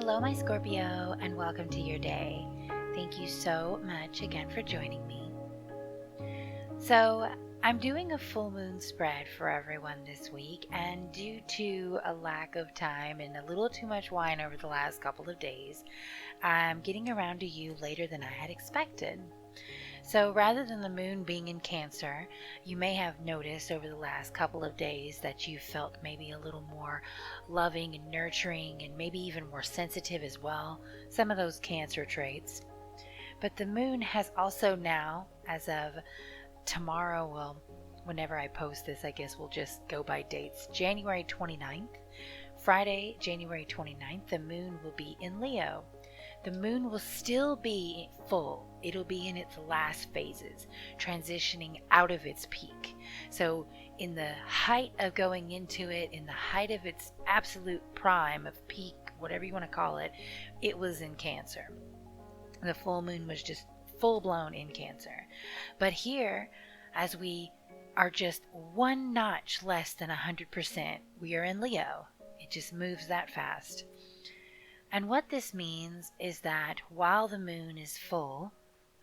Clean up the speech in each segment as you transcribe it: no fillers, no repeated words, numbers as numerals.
Hello, my Scorpio, and welcome to your day. Thank you so much again for joining me. So, I'm doing a full moon spread for everyone this week, and due to a lack of time and a little too much wine over the last couple of days, I'm getting around to you later than I had expected. So rather than the moon being in Cancer, you may have noticed over the last couple of days that you felt maybe a little more loving and nurturing and maybe even more sensitive as well, some of those Cancer traits. But the moon has also now, as of tomorrow, well, whenever I post this, I guess we'll just go by dates. January 29th, Friday, January 29th, the moon will be in Leo. The moon will still be full. It'll be in its last phases, transitioning out of its peak. So in the height of going into it, in the height of its absolute prime of peak, whatever you want to call it, it was in Cancer. The full moon was just full blown in Cancer. But here, as we are just one notch less than 100%, we are in Leo. It just moves that fast. And what this means is that while the moon is full,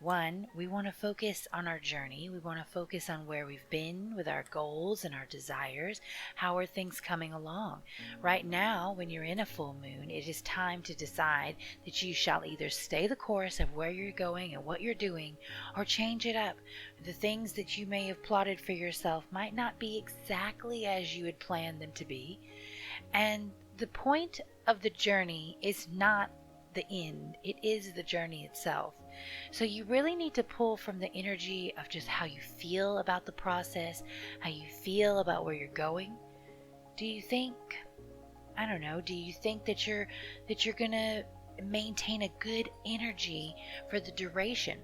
one, we want to focus on our journey. We want to focus on where we've been with our goals and our desires. How are things coming along? Right now, when you're in a full moon, it is time to decide that you shall either stay the course of where you're going and what you're doing, or change it up. The things that you may have plotted for yourself might not be exactly as you had planned them to be. And the point of the journey is not the end, it is the journey itself. So you really need to pull from the energy of just how you feel about the process, how you feel about where you're going. Do you think, do you think that you're gonna maintain a good energy for the duration?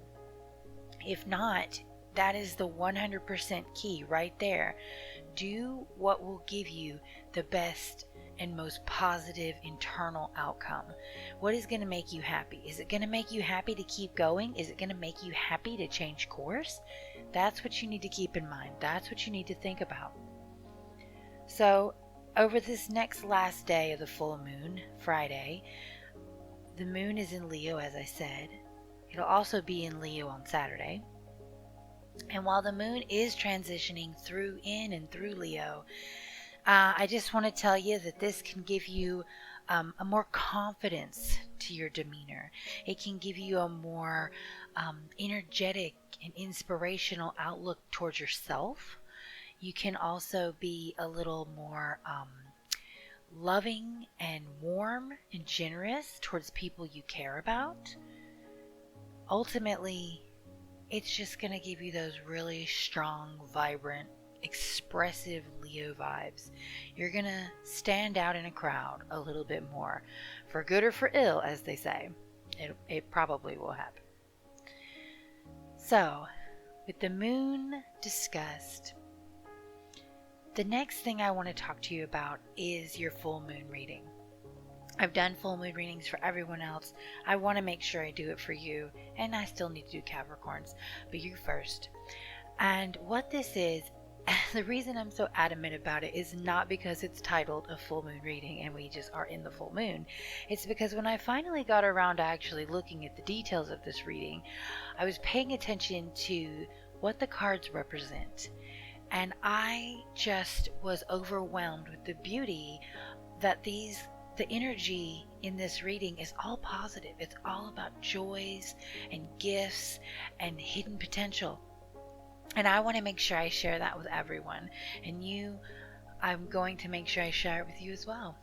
If not, that is the 100% key right there. Do what will give you the best and most positive internal outcome. What is going to make you happy? Is it going to make you happy to keep going? Is it going to make you happy to change course? That's what you need to keep in mind. That's what you need to think about. So over this next last day of the full moon, Friday, the moon is in Leo, as I said. It'll also be in Leo on Saturday. And while the moon is transitioning in and through Leo, I just want to tell you that this can give you a more confidence to your demeanor. It can give you a more energetic and inspirational outlook towards yourself. You can also be a little more loving and warm and generous towards people you care about. Ultimately, it's just going to give you those really strong, vibrant, expressive Leo vibes. You're going to stand out in a crowd a little bit more. For good or for ill, as they say. It probably will happen. So, with the moon discussed, the next thing I want to talk to you about is your full moon reading. I've done full moon readings for everyone else. I want to make sure I do it for you, and I still need to do Capricorns, but you first. And what this is, the reason I'm so adamant about it is not because it's titled a full moon reading and we just are in the full moon. It's because when I finally got around to actually looking at the details of this reading, I was paying attention to what the cards represent. And I just was overwhelmed with the beauty that the energy in this reading is all positive. It's all about joys and gifts and hidden potential. And I want to make sure I share that with everyone. And I'm going to make sure I share it with you as well,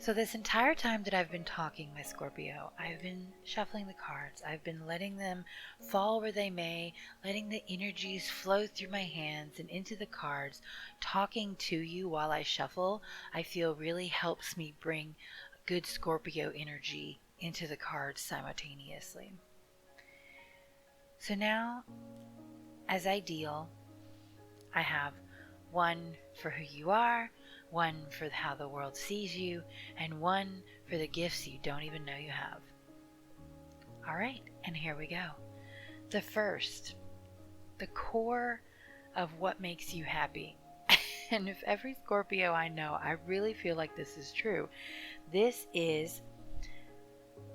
So this entire time that I've been talking, my Scorpio, I've been shuffling the cards. I've been letting them fall where they may, letting the energies flow through my hands and into the cards. Talking to you while I shuffle, I feel really helps me bring good Scorpio energy into the cards simultaneously. So now, as I deal, I have one for who you are, one for how the world sees you, and one for the gifts you don't even know you have. All right, and here we go. The first, the core of what makes you happy. And if every Scorpio I know, I really feel like this is true. This is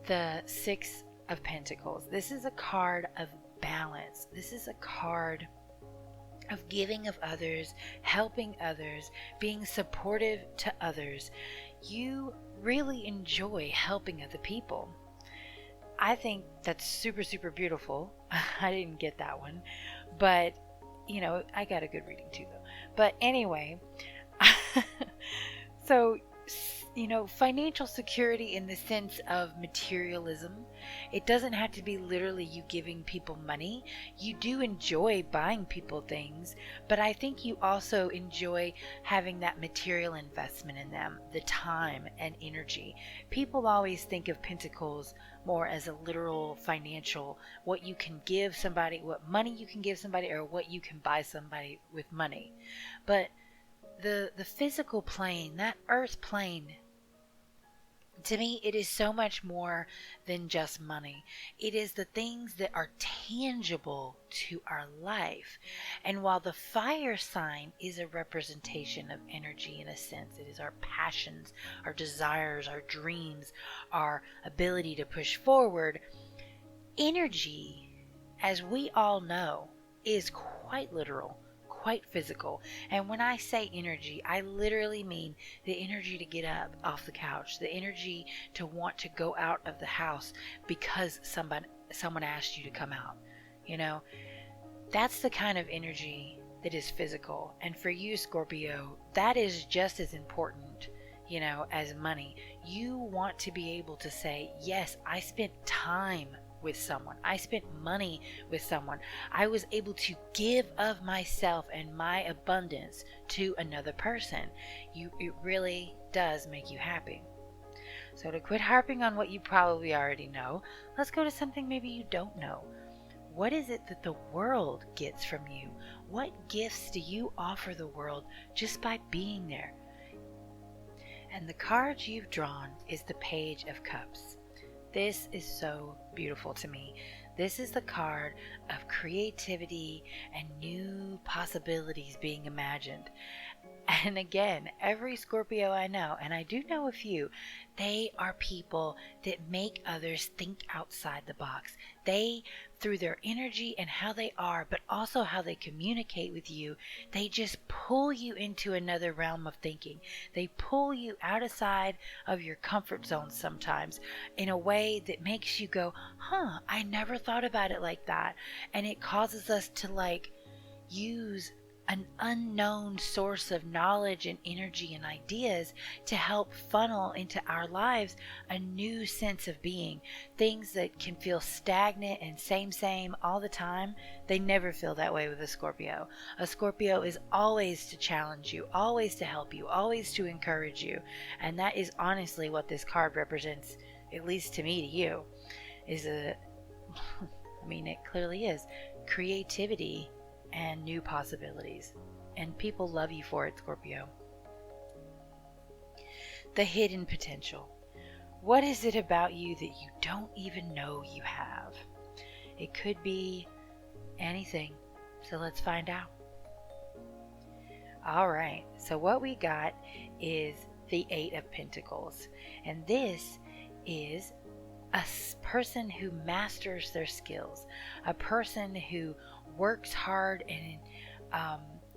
the Six of Pentacles. This is a card of balance. This is a card of giving of others, helping others, being supportive to others. You really enjoy helping other people. I think that's super, super beautiful. I didn't get that one, but I got a good reading too though. But anyway, so financial security in the sense of materialism. It doesn't have to be literally you giving people money. You do enjoy buying people things, but I think you also enjoy having that material investment in them, the time and energy. People always think of pentacles more as a literal financial, what you can give somebody, what money you can give somebody, or what you can buy somebody with money. But the physical plane, that earth plane, to me, it is so much more than just money. It is the things that are tangible to our life. And while the fire sign is a representation of energy in a sense, it is our passions, our desires, our dreams, our ability to push forward. Energy, as we all know, is quite literal, quite physical. And when I say energy, I literally mean the energy to get up off the couch, the energy to want to go out of the house because someone asked you to come out. That's the kind of energy that is physical. And for you, Scorpio, that is just as important, as money. You want to be able to say, yes, I spent time with someone. I spent money with someone. I was able to give of myself and my abundance to another person. It really does make you happy. So to quit harping on what you probably already know, let's go to something maybe you don't know. What is it that the world gets from you? What gifts do you offer the world just by being there? And the card you've drawn is the Page of Cups. This is so beautiful to me. This is the card of creativity and new possibilities being imagined. And again, every Scorpio I know, and I do know a few, they are people that make others think outside the box. They, through their energy and how they are, but also how they communicate with you, they just pull you into another realm of thinking. They pull you outside of your comfort zone sometimes in a way that makes you go, I never thought about it like that. And it causes us to use an unknown source of knowledge and energy and ideas to help funnel into our lives a new sense of being. Things that can feel stagnant and same all the time, they never feel that way with a Scorpio. A Scorpio is always to challenge you, always to help you, always to encourage you. And that is honestly what this card represents, at least to me, to you, is it clearly is creativity and new possibilities. And people love you for it, Scorpio. The hidden potential. What is it about you that you don't even know you have? It could be anything. So let's find out. All right. So what we got is the Eight of Pentacles. And this is a person who masters their skills, a person who works hard and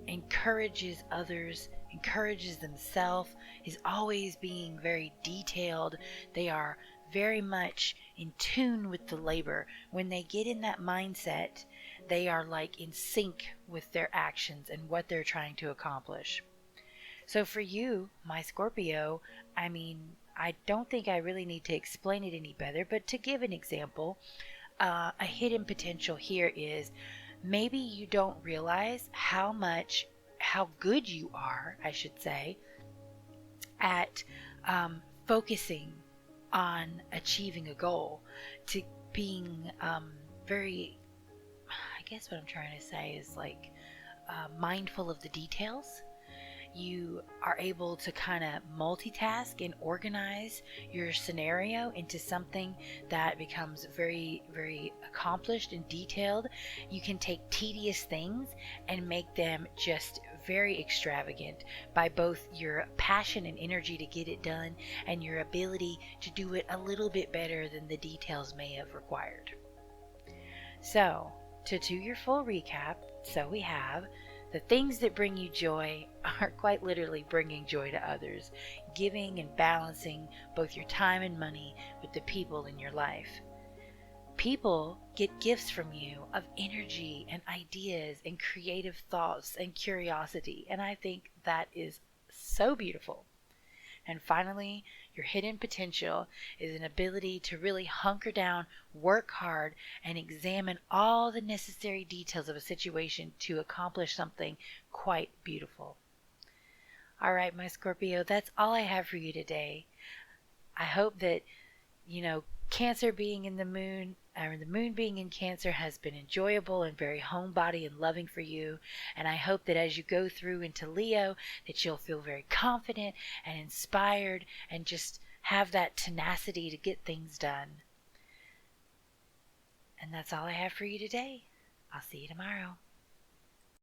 encourages others, encourages themselves, is always being very detailed. They are very much in tune with the labor. When they get in that mindset, they are in sync with their actions and what they're trying to accomplish. So for you, my Scorpio, I don't think I really need to explain it any better, but to give an example, a hidden potential here is maybe you don't realize how good you are, I should say, at focusing on achieving a goal, to being very, I guess what I'm trying to say is mindful of the details. You are able to kind of multitask and organize your scenario into something that becomes very, very accomplished and detailed. You can take tedious things and make them just very extravagant by both your passion and energy to get it done and your ability to do it a little bit better than the details may have required. So, to do your full recap, so we have the things that bring you joy are quite literally bringing joy to others, giving and balancing both your time and money with the people in your life. People get gifts from you of energy and ideas and creative thoughts and curiosity, and I think that is so beautiful. And finally, your hidden potential is an ability to really hunker down, work hard, and examine all the necessary details of a situation to accomplish something quite beautiful. All right, my Scorpio, that's all I have for you today. I hope that, Cancer being in the moon, or the moon being in Cancer, has been enjoyable and very homebody and loving for you. And I hope that as you go through into Leo, that you'll feel very confident and inspired and just have that tenacity to get things done. And that's all I have for you today. I'll see you tomorrow.